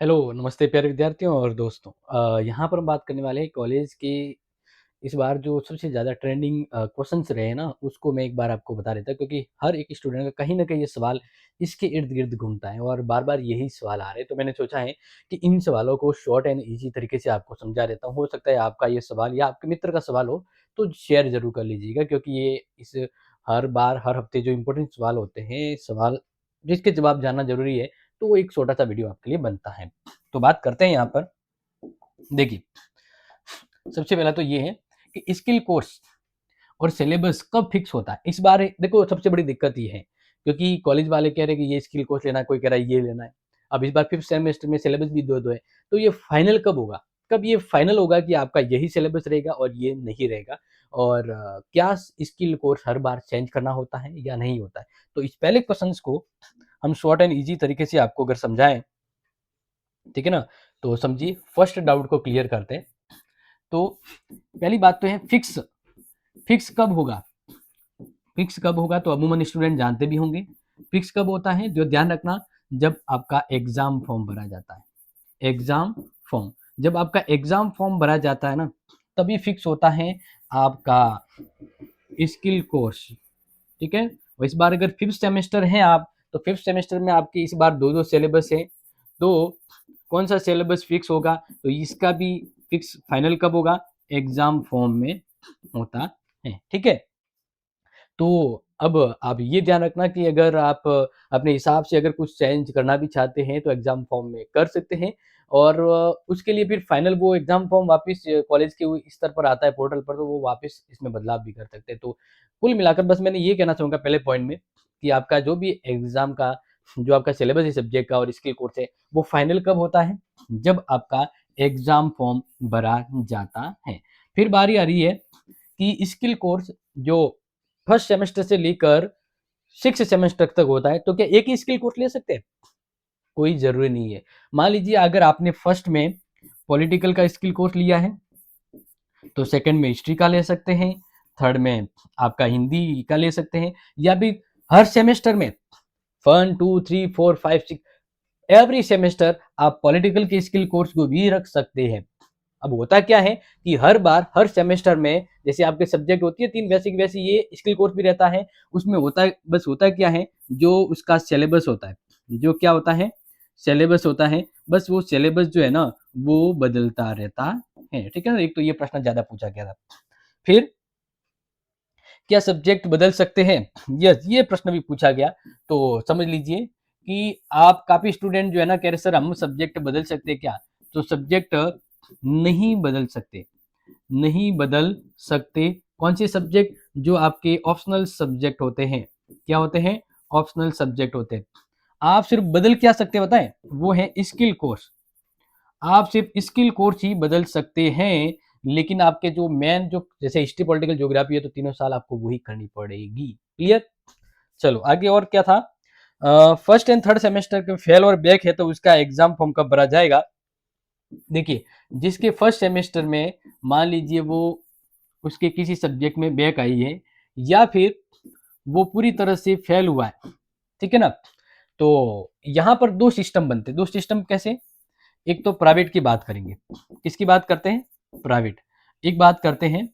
Hello, नमस्ते प्यारे विद्यार्थियों और दोस्तों। यहाँ पर हम बात करने वाले हैं कॉलेज के इस बार जो सबसे ज़्यादा ट्रेंडिंग क्वेश्चन्स रहे हैं ना, उसको मैं एक बार आपको बता देता हूँ क्योंकि हर एक स्टूडेंट का कहीं न कहीं ये सवाल इसके इर्द-गिर्द घूमता है और बार-बार यही सवाल आ रहे हैं। तो मैंने सोचा है कि इन सवालों को शॉर्ट एंड ईज़ी तरीके से आपको समझा देता हूँ। हो सकता है आपका ये सवाल या आपके मित्र का सवाल हो, तो शेयर ज़रूर कर लीजिएगा क्योंकि ये इस हर बार, हर हफ्ते जो इम्पोर्टेंट सवाल होते हैं, सवाल जिसके जवाब जानना ज़रूरी है, तो वो एक छोटा-सा वीडियो आपके लिए बनता है। तो बात करते हैं यहाँ पर, देखिए, सबसे पहला तो ये है कि स्किल कोर्स और सिलेबस कब फिक्स होता है? इस बार देखो सबसे बड़ी दिक्कत ये है, क्योंकि कॉलेज वाले कह रहे हैं कि ये स्किल कोर्स लेना है, कोई कह रहा है ये लेना है। अब इस बार 5th सेमेस्टर में सिलेबस भी 2-2 है, तो ये फाइनल कब होगा? कब ये फाइनल होगा कि आपका यही सिलेबस रहेगा और ये नहीं रहेगा? और क्या स्किल कोर्स हर बार चेंज करना होता है या नहीं होता है? तो इस पहले क्वेश्चंस को हम शॉर्ट एंड ईज़ी तरीके से आपको अगर समझाएँ, ठीक है ना? तो समझिए फर्स्ट डाउट को क्लियर करते हैं। तो पहली बात तो है फिक्स, फिक्स कब होगा? फिक्स कब होगा तो अमूमन स्टूडेंट जानते भी होंगे। फिक्स कब होता है, जो ध्यान रखना, जब आपका एग्जाम फॉर्म भरा जाता है। एग्जाम फॉर्म, जब आपका एग्जाम फॉर्म भरा जाता है ना, तभी फिक्स होता है आपका स्किल कोर्स। ठीक है, और इस बार अगर फिफ्थ सेमेस्टर है आप, तो फिफ्थ सेमेस्टर में आपके इस बार दो दो सिलेबस है। तो कौन सा सिलेबस फिक्स होगा, तो इसका भी फिक्स फाइनल कब होगा, एग्जाम फॉर्म में होता है। ठीक है, तो अब आप ये ध्यान रखना कि अगर आप अपने हिसाब से अगर कुछ चेंज करना भी चाहते हैं तो एग्जाम फॉर्म में कर सकते हैं। और उसके लिए फिर फाइनल वो एग्जाम फॉर्म वापस कॉलेज के स्तर पर आता है पोर्टल पर, तो वो वापस इसमें बदलाव भी कर सकते हैं। तो कुल मिलाकर बस मैंने ये कहना चाहूँगा पहले पॉइंट में कि आपका जो भी एग्जाम का जो आपका सिलेबस है सब्जेक्ट का और स्किल कोर्स है, वो फाइनल कब होता है, जब आपका एग्जाम फॉर्म भरा जाता है। फिर बारी आ रही है कि स्किल कोर्स जो फर्स्ट सेमेस्टर से लेकर सिक्स सेमेस्टर तक होता है, तो क्या एक ही स्किल कोर्स ले सकते हैं? कोई जरूरी नहीं है। मान लीजिए अगर आपने फर्स्ट में पॉलिटिकल का स्किल कोर्स लिया है, तो सेकंड में हिस्ट्री का ले सकते हैं, थर्ड में आपका हिंदी का ले सकते हैं, या भी हर सेमेस्टर में 1 2 3 4 5 6 एवरी सेमेस्टर आप पॉलिटिकल के स्किल कोर्स को भी रख सकते हैं। अब होता क्या है कि हर बार हर सेमेस्टर में जैसे आपके सब्जेक्ट होती है तीन, वैसे की वैसे ये स्किल कोर्स भी रहता है। उसमें होता है, बस होता क्या है, जो उसका सिलेबस होता है, जो क्या होता है, सिलेबस होता है, बस वो सिलेबस जो है ना, वो बदलता रहता है। ठीक है ना, एक तो ये प्रश्न ज्यादा पूछा गया था। फिर क्या सब्जेक्ट बदल सकते हैं, यस ये प्रश्न भी पूछा गया। तो समझ लीजिए कि आप काफी स्टूडेंट जो है ना कह रहे सर हम सब्जेक्ट बदल सकते हैं क्या, तो सब्जेक्ट नहीं बदल सकते, नहीं बदल सकते। कौन से सब्जेक्ट, जो आपके ऑप्शनल सब्जेक्ट होते हैं, क्या होते हैं, ऑप्शनल सब्जेक्ट होते हैं। आप सिर्फ बदल क्या सकते हैं बताएं, वो है स्किल कोर्स। आप सिर्फ स्किल कोर्स ही बदल सकते हैं, लेकिन आपके जो मेन जो जैसे हिस्ट्री पॉलिटिकल ज्योग्राफी है तो तीनों साल आपको वही करनी पड़ेगी। क्लियर, चलो आगे और क्या था। फर्स्ट एंड थर्ड सेमेस्टर के फेल और बैक है तो उसका एग्जाम फॉर्म कब भरा जाएगा। देखिए, जिसके फर्स्ट सेमेस्टर में मान लीजिए वो उसके किसी सब्जेक्ट में बैक आई है, या फिर वो पूरी तरह से फेल हुआ है, ठीक है ना, तो यहाँ पर दो सिस्टम बनते हैं। दो सिस्टम कैसे, एक तो प्राइवेट की बात करेंगे, किसकी बात करते हैं, प्राइवेट। एक बात करते हैं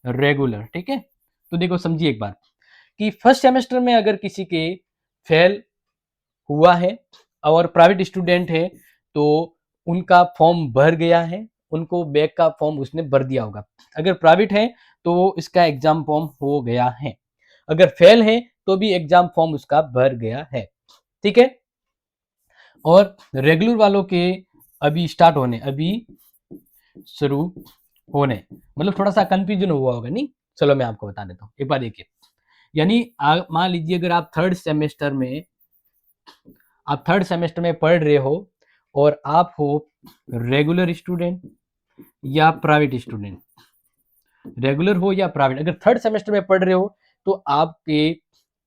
रेगुलर। ठीक है, तो देखो समझिए एक बार कि फर्स्ट सेमेस्टर में अगर किसी के फेल हुआ है और प्राइवेट स्टूडेंट है, तो उनका फॉर्म भर गया है, उनको बैक का फॉर्म उसने भर दिया होगा। अगर प्राइवेट है तो इसका एग्जाम फॉर्म हो गया है, अगर फेल है तो भी एग्जाम फॉर्म उसका भर गया है। ठीक है, और रेगुलर वालों के अभी स्टार्ट होने, अभी शुरू होने, मतलब थोड़ा सा कंफ्यूजन हुआ होगा नहीं, चलो मैं आपको बता देता हूँ एक बार देखिए। यानी मान लीजिए अगर आप थर्ड सेमेस्टर में पढ़ रहे हो और आप हो रेगुलर स्टूडेंट या प्राइवेट स्टूडेंट, रेगुलर हो या प्राइवेट, अगर थर्ड सेमेस्टर में पढ़ रहे हो तो आपके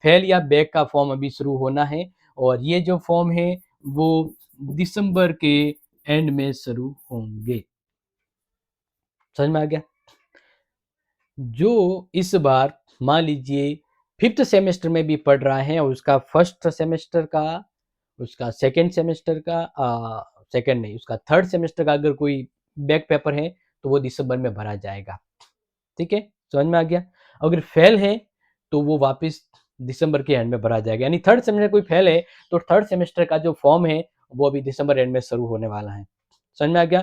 फेल या बैक का फॉर्म अभी शुरू होना है, और ये जो फॉर्म है वो दिसंबर के एंड में शुरू होंगे। समझ में आ गया। जो इस बार मान लीजिए फिफ्थ सेमेस्टर में भी पढ़ रहा है और उसका फर्स्ट सेमेस्टर का, उसका सेकेंड सेमेस्टर का सेकंड नहीं, उसका थर्ड सेमेस्टर का अगर कोई बैक पेपर है तो वो दिसंबर में भरा जाएगा। ठीक है, समझ में आ गया। अगर फेल है तो वो वापस दिसंबर के एंड में भरा जाएगा, यानी थर्ड सेमेस्टर कोई फेल है तो थर्ड सेमेस्टर का जो फॉर्म है वो अभी दिसंबर एंड में शुरू होने वाला है। समझ में आ गया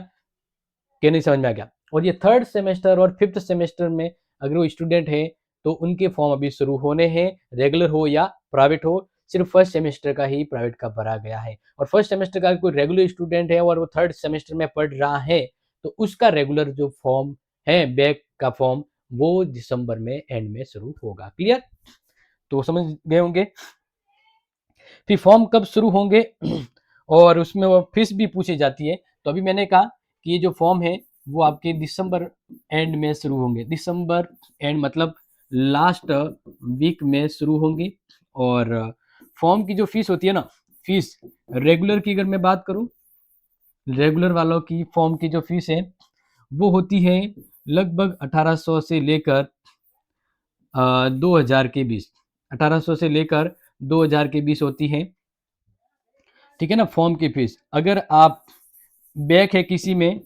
कि नहीं? समझ में आ गया। और ये थर्ड सेमेस्टर और फिफ्थ सेमेस्टर में अगर वो स्टूडेंट है तो उनके फॉर्म अभी शुरू होने हैं, रेगुलर हो या प्राइवेट हो। सिर्फ फर्स्ट सेमेस्टर का ही प्राइवेट का भरा गया है, और फर्स्ट सेमेस्टर का कोई रेगुलर स्टूडेंट है और वो थर्ड सेमेस्टर में पढ़ रहा है तो उसका रेगुलर जो फॉर्म है, बैक का फॉर्म, वो दिसंबर में एंड में शुरू होगा। क्लियर? तो समझ गए होंगे। फिर फॉर्म कब शुरू होंगे और उसमें वो फीस भी पूछी जाती है। तो अभी मैंने कहा कि ये जो फॉर्म है वो आपके दिसंबर एंड में शुरू होंगे। दिसंबर एंड मतलब लास्ट वीक में शुरू होंगे। और फॉर्म की जो फीस होती है ना, फीस रेगुलर की अगर मैं बात करूं, रेगुलर वालों की फॉर्म की जो फीस है वो होती है लगभग 1800 से लेकर 2000 के बीच। 1800 से लेकर 2000 के बीच होती है। ठीक है ना, फॉर्म की फीस। अगर आप बैक है किसी में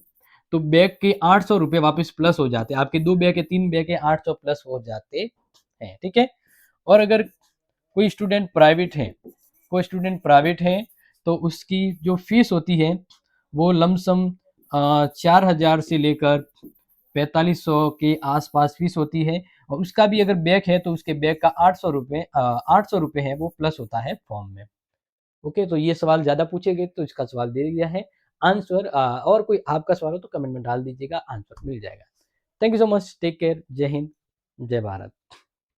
तो बैक के 800 रुपये वापस प्लस हो जाते हैं। आपके 2 बैक है, 3 बैक है, 800 प्लस हो जाते हैं। ठीक है। और अगर कोई स्टूडेंट प्राइवेट है, कोई स्टूडेंट प्राइवेट है तो उसकी जो फीस होती है वो लमसम 4000 से लेकर 4500 के आसपास फीस होती है। और उसका भी अगर बैक है तो उसके बैक का 800 रुपये है वो प्लस होता है फॉर्म में। ओके, तो ये सवाल ज़्यादा पूछे गए तो इसका सवाल दे दिया है आंसर। और कोई आपका सवाल हो तो कमेंट में डाल दीजिएगा, आंसर मिल जाएगा। Thank you so much, take care, जय हिंद, जय भारत।